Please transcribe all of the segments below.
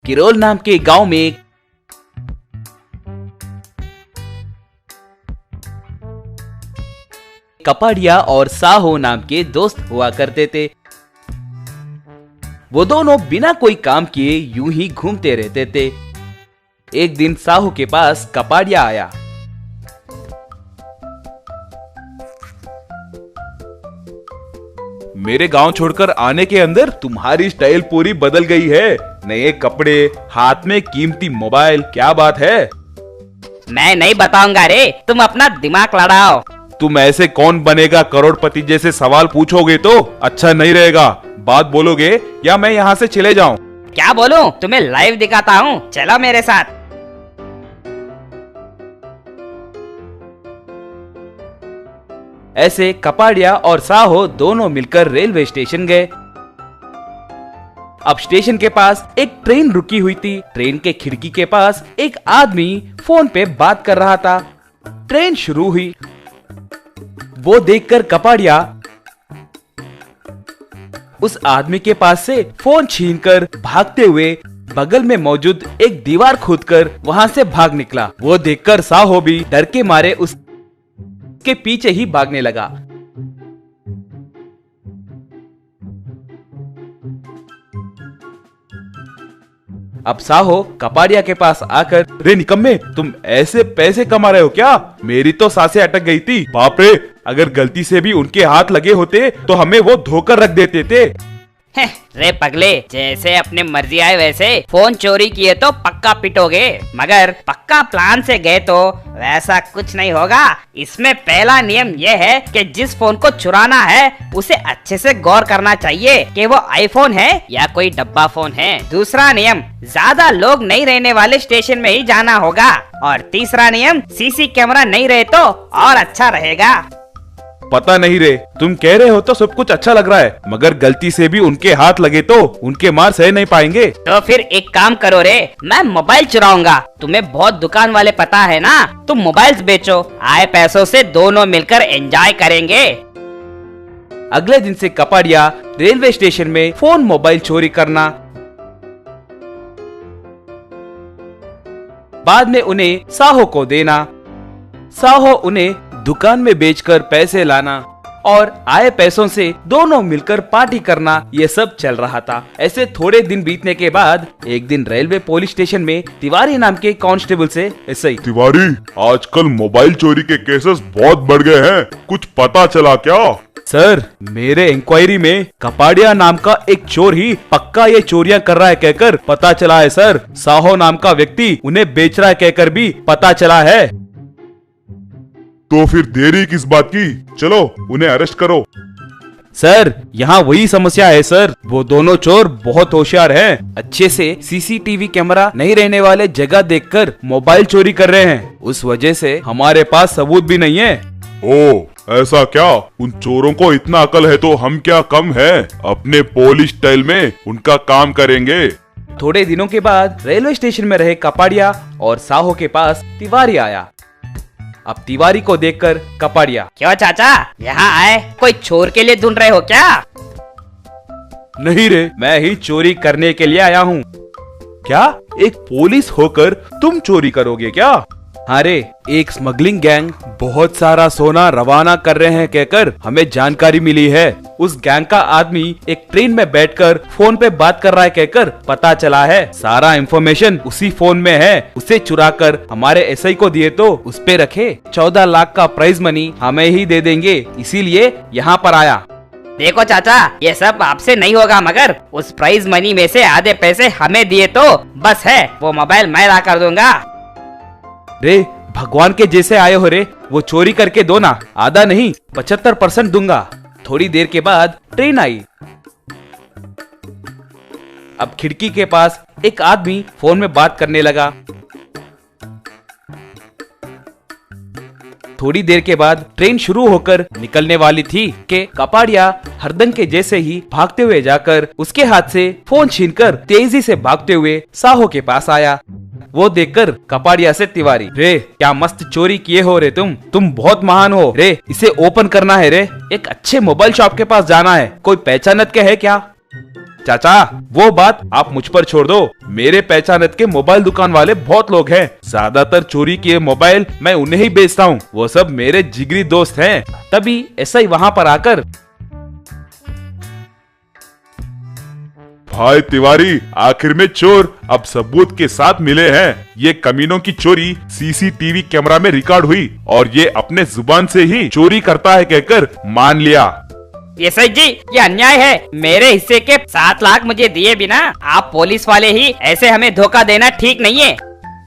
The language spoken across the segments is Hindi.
किरोल नाम के गांव में कपाड़िया और साहो नाम के दोस्त हुआ करते थे। वो दोनों बिना कोई काम किए यूं ही घूमते रहते थे। एक दिन साहो के पास कपाड़िया आया। मेरे गांव छोड़कर आने के अंदर तुम्हारी स्टाइल पूरी बदल गई है। नए कपड़े, हाथ में कीमती मोबाइल, क्या बात है? मैं नहीं बताऊंगा रे, तुम अपना दिमाग लड़ाओ। तुम ऐसे कौन बनेगा करोड़पति जैसे सवाल पूछोगे तो अच्छा नहीं रहेगा। बात बोलोगे या मैं यहाँ से चले जाऊँ? क्या बोलूं? तुम्हें लाइव दिखाता हूँ, चलो मेरे साथ। ऐसे कपाड़िया और साहो दोनों मिलकर रेलवे स्टेशन गए। अब स्टेशन के पास एक ट्रेन रुकी हुई थी। ट्रेन के खिड़की के पास एक आदमी फोन पे बात कर रहा था। ट्रेन शुरू हुई। वो देखकर कपाड़िया उस आदमी के पास से फोन छीनकर भागते हुए बगल में मौजूद एक दीवार खोदकर वहां से भाग निकला। वो देखकर साहो भी डर के मारे उसके पीछे ही भागने लगा। अब साहो कपाड़िया के पास आकर, रे निकम्मे, तुम ऐसे पैसे कमा रहे हो क्या? मेरी तो सांसें अटक गई थी। बाप रे, अगर गलती से भी उनके हाथ लगे होते तो हमें वो धोकर रख देते थे। रे पगले, जैसे अपने मर्जी आए वैसे फोन चोरी किए तो पक्का पिटोगे, मगर पक्का प्लान से गए तो वैसा कुछ नहीं होगा। इसमें पहला नियम यह है कि जिस फोन को चुराना है उसे अच्छे से गौर करना चाहिए कि वो आईफोन है या कोई डब्बा फोन है। दूसरा नियम, ज्यादा लोग नहीं रहने वाले स्टेशन में ही जाना होगा। और तीसरा नियम, सीसी कैमरा नहीं रहे तो और अच्छा रहेगा। पता नहीं रे, तुम कह रहे हो तो सब कुछ अच्छा लग रहा है, मगर गलती से भी उनके हाथ लगे तो उनके मार सह नहीं पाएंगे। तो फिर एक काम करो रे, मैं मोबाइल चुराऊंगा। तुम्हें बहुत दुकान वाले पता है ना, तुम मोबाइल्स बेचो, आए पैसों से दोनों मिलकर एंजॉय करेंगे। अगले दिन से कपाड़िया रेलवे स्टेशन में फोन मोबाइल चोरी करना, बाद में उन्हें साहो को देना, साहो उन्हें दुकान में बेचकर पैसे लाना और आए पैसों से दोनों मिलकर पार्टी करना, ये सब चल रहा था। ऐसे थोड़े दिन बीतने के बाद एक दिन रेलवे पुलिस स्टेशन में तिवारी नाम के कांस्टेबल से एसआई, तिवारी, आजकल मोबाइल चोरी के केसेस बहुत बढ़ गए हैं, कुछ पता चला क्या? सर, मेरे इंक्वायरी में कपाड़िया नाम का एक चोर ही पक्का ये चोरियां कर रहा है कहकर पता चला है सर। साहो नाम का व्यक्ति उन्हें बेच रहा है कहकर भी पता चला है। तो फिर देरी किस बात की? चलो उन्हें अरेस्ट करो। सर, यहाँ वही समस्या है सर, वो दोनों चोर बहुत होशियार हैं। अच्छे से सीसीटीवी कैमरा नहीं रहने वाले जगह देखकर मोबाइल चोरी कर रहे हैं। उस वजह से हमारे पास सबूत भी नहीं है। ओ, ऐसा क्या? उन चोरों को इतना अकल है तो हम क्या कम है? अपने पोलिश स्टाइल में उनका काम करेंगे। थोड़े दिनों के बाद रेलवे स्टेशन में रहे कपाड़िया और साहो के पास तिवारी आया। अब तिवारी को देखकर कपाड़िया, क्यों चाचा, यहाँ आए कोई चोर के लिए ढूंढ रहे हो क्या? नहीं रे, मैं ही चोरी करने के लिए आया हूँ। क्या एक पुलिस होकर तुम चोरी करोगे क्या? अरे, एक स्मगलिंग गैंग बहुत सारा सोना रवाना कर रहे हैं कहकर हमें जानकारी मिली है। उस गैंग का आदमी एक ट्रेन में बैठकर फोन पे बात कर रहा है कहकर पता चला है। सारा इंफॉर्मेशन उसी फोन में है। उसे चुराकर हमारे एसआई को दिए तो उस पे रखे 14 लाख का प्राइज मनी हमें ही दे देंगे, इसीलिए यहाँ पर आया। देखो चाचा, ये सब आपसे नहीं होगा, मगर उस प्राइज मनी में से आधे पैसे हमें दिए तो बस है, वो मोबाइल मैं ला कर दूंगा। रे भगवान के जैसे आए हो रे, वो चोरी करके दो ना, आधा नहीं 75% दूंगा। थोड़ी देर के बाद ट्रेन आई। अब खिड़की के पास एक आदमी फोन में बात करने लगा। थोड़ी देर के बाद ट्रेन शुरू होकर निकलने वाली थी कि कपाड़िया हरदंग के जैसे ही भागते हुए जाकर उसके हाथ से फोन छीनकर तेजी से भागते हुए साहो के पास आया। वो देखकर कपाड़िया से तिवारी, रे क्या मस्त चोरी किए हो रे तुम बहुत महान हो रे, इसे ओपन करना है रे, एक अच्छे मोबाइल शॉप के पास जाना है, कोई पहचानत के है क्या? चाचा वो बात आप मुझ पर छोड़ दो। मेरे पहचानत के मोबाइल दुकान वाले बहुत लोग हैं। ज्यादातर चोरी किए मोबाइल मैं उन्हें ही बेचता हूँ। वो सब मेरे जिगरी दोस्त हैं। तभी ऐसा ही वहाँ पर आकर, भाई तिवारी, आखिर में चोर अब सबूत के साथ मिले हैं। ये कमीनों की चोरी सीसीटीवी कैमरा में रिकॉर्ड हुई और ये अपने जुबान से ही चोरी करता है कहकर मान लिया। एसआई जी, ये अन्याय है। मेरे हिस्से के 7 लाख मुझे दिए बिना आप पुलिस वाले ही ऐसे हमें धोखा देना ठीक नहीं है।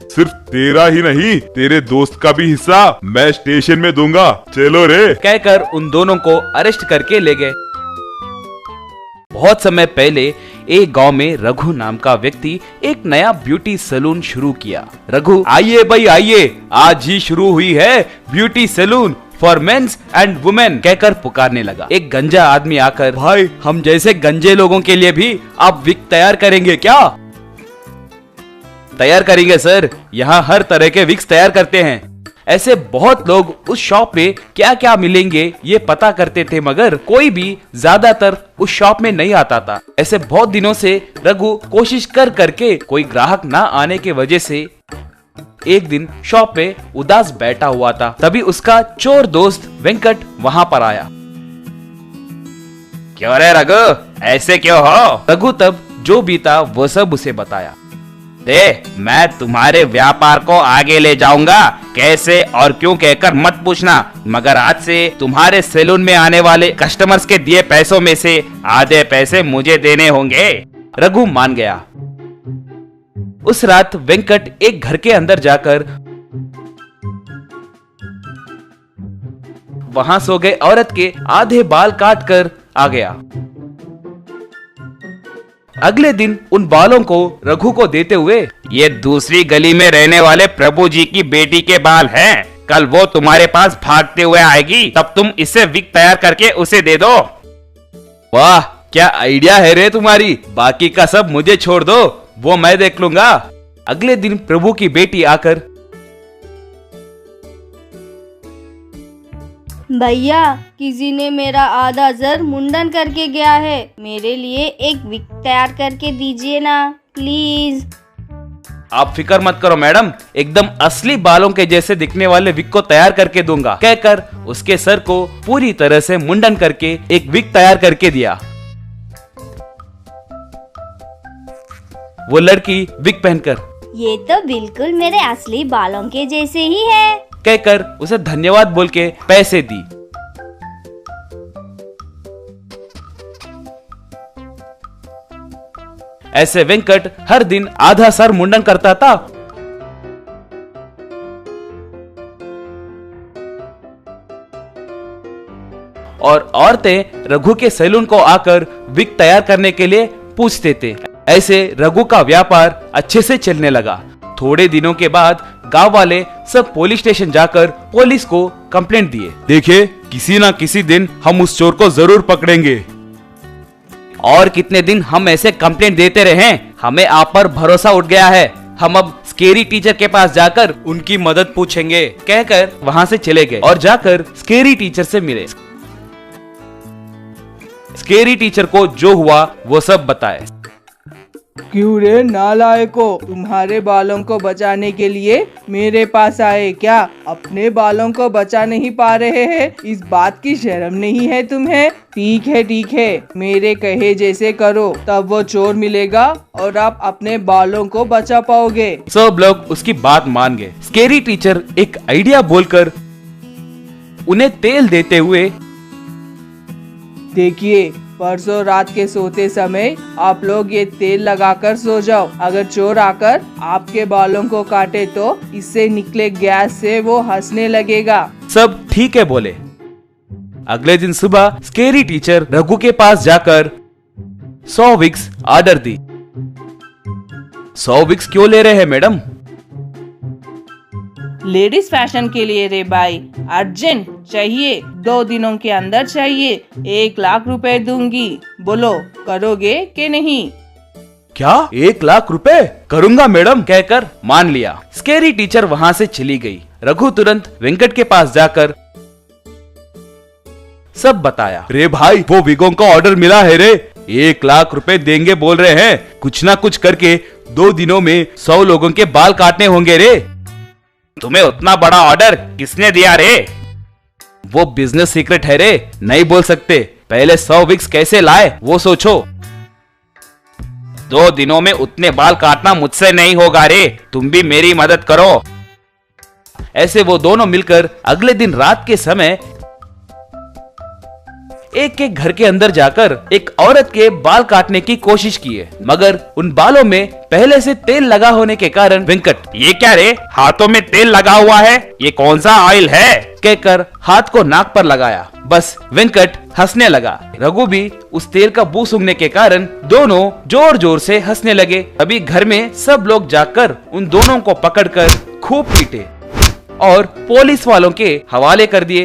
सिर्फ तेरा ही नहीं, तेरे दोस्त का भी हिस्सा मैं स्टेशन में दूंगा। चलो रे। कहकर उन दोनों को अरेस्ट करके ले गए। बहुत समय पहले एक गांव में रघु नाम का व्यक्ति एक नया ब्यूटी सैलून शुरू किया। रघु, आइए भाई आइए, आज ही शुरू हुई है beauty salon for men's and women कहकर पुकारने लगा। एक गंजा आदमी आकर, भाई हम जैसे गंजे लोगों के लिए भी आप विग तैयार करेंगे क्या? तैयार करेंगे सर, यहाँ हर तरह के विग्स तैयार करते हैं। ऐसे बहुत लोग उस शॉप में क्या क्या मिलेंगे ये पता करते थे, मगर कोई भी ज्यादातर उस शॉप में नहीं आता था। ऐसे बहुत दिनों से रघु कोशिश कर करके कोई ग्राहक ना आने के वजह से एक दिन शॉप पे उदास बैठा हुआ था। तभी उसका चोर दोस्त वेंकट वहां पर आया। क्यों रे रघु, ऐसे क्यों हो? रघु तब जो भी था वो सब उसे बताया। मैं तुम्हारे व्यापार को आगे ले जाऊंगा, कैसे और क्यों कहकर मत पूछना, मगर आज से तुम्हारे सैलून में आने वाले कस्टमर्स के दिए पैसों में से आधे पैसे मुझे देने होंगे। रघु मान गया। उस रात वेंकट एक घर के अंदर जाकर वहां सो गए औरत के आधे बाल काट कर आ गया। अगले दिन उन बालों को रघु को देते हुए, ये दूसरी गली में रहने वाले प्रभु जी की बेटी के बाल हैं। कल वो तुम्हारे पास भागते हुए आएगी, तब तुम इससे विग तैयार करके उसे दे दो। वाह क्या आइडिया है रे तुम्हारी, बाकी का सब मुझे छोड़ दो, वो मैं देख लूंगा। अगले दिन प्रभु की बेटी आकर, भैया किसी ने मेरा आधा सर मुंडन करके गया है, मेरे लिए एक विग तैयार करके दीजिए ना प्लीज। आप फिक्र मत करो मैडम, एकदम असली बालों के जैसे दिखने वाले विग को तैयार करके दूंगा कहकर उसके सर को पूरी तरह से मुंडन करके एक विग तैयार करके दिया। वो लड़की विग पहनकर, ये तो बिल्कुल मेरे असली बालों के जैसे ही है कहकर उसे धन्यवाद बोल के पैसे दी। ऐसे वेंकट हर दिन आधा सर मुंडन करता था। और औरतें रघु के सैलून को आकर विग तैयार करने के लिए पूछते थे। ऐसे रघु का व्यापार अच्छे से चलने लगा। थोड़े दिनों के बाद गांव वाले सब पुलिस स्टेशन जाकर पुलिस को कंप्लेंट दिए। देखिए किसी ना किसी दिन हम उस चोर को जरूर पकड़ेंगे। और कितने दिन हम ऐसे कंप्लेंट देते रहे, हमें आप पर भरोसा उठ गया है। हम अब स्केरी टीचर के पास जाकर उनकी मदद पूछेंगे कहकर वहां से चले गए और जाकर स्केरी टीचर से मिले। स्केरी टीचर को जो हुआ वो सब बताए। क्यों रे नालायको, तुम्हारे बालों को बचाने के लिए मेरे पास आए क्या? अपने बालों को बचा नहीं पा रहे हैं, इस बात की शर्म नहीं है तुम्हें? ठीक है, मेरे कहे जैसे करो, तब वो चोर मिलेगा और आप अपने बालों को बचा पाओगे। सब लोग उसकी बात मान गए। स्केरी टीचर एक आइडिया बोलकर उन्हें तेल देते हुए, देखिए परसों रात के सोते समय आप लोग ये तेल लगाकर सो जाओ। अगर चोर आकर आपके बालों को काटे तो इससे निकले गैस से वो हंसने लगेगा। सब ठीक है बोले। अगले दिन सुबह स्केरी टीचर रघु के पास जाकर 100 विग्स ऑर्डर दी। 100 विग्स क्यों ले रहे हैं मैडम? लेडीज फैशन के लिए रे भाई, अर्जेंट चाहिए, 2 दिनों के अंदर चाहिए, 1 लाख रुपए दूंगी, बोलो करोगे कि नहीं? क्या 1 लाख रुपए? करूंगा मैडम कहकर मान लिया। स्केरी टीचर वहां से चली गई। रघु तुरंत वेंकट के पास जाकर सब बताया। रे भाई वो विगों का ऑर्डर मिला है रे, 1 लाख रुपए देंगे बोल रहे हैं। कुछ ना कुछ करके 2 दिनों में 100 लोगों के बाल काटने होंगे रे। तुम्हें उतना बड़ा ऑर्डर किसने दिया रे? वो बिजनेस सीक्रेट है रे, नहीं बोल सकते। पहले 100 विक्स कैसे लाए वो सोचो। 2 दिनों में उतने बाल काटना मुझसे नहीं होगा रे, तुम भी मेरी मदद करो। ऐसे वो दोनों मिलकर अगले दिन रात के समय एक एक घर के अंदर जाकर एक औरत के बाल काटने की कोशिश की है, मगर उन बालों में पहले से तेल लगा होने के कारण वेंकट ये क्या रे, हाथों में तेल लगा हुआ है, ये कौन सा ऑयल है? कहकर हाथ को नाक पर लगाया। बस वेंकट हंसने लगा। रघु भी उस तेल का बू सूंघने के कारण दोनों जोर जोर से हंसने लगे। अभी घर में सब लोग जाकर उन दोनों को पकड़कर खूब पीटे और पुलिस वालों के हवाले कर दिए।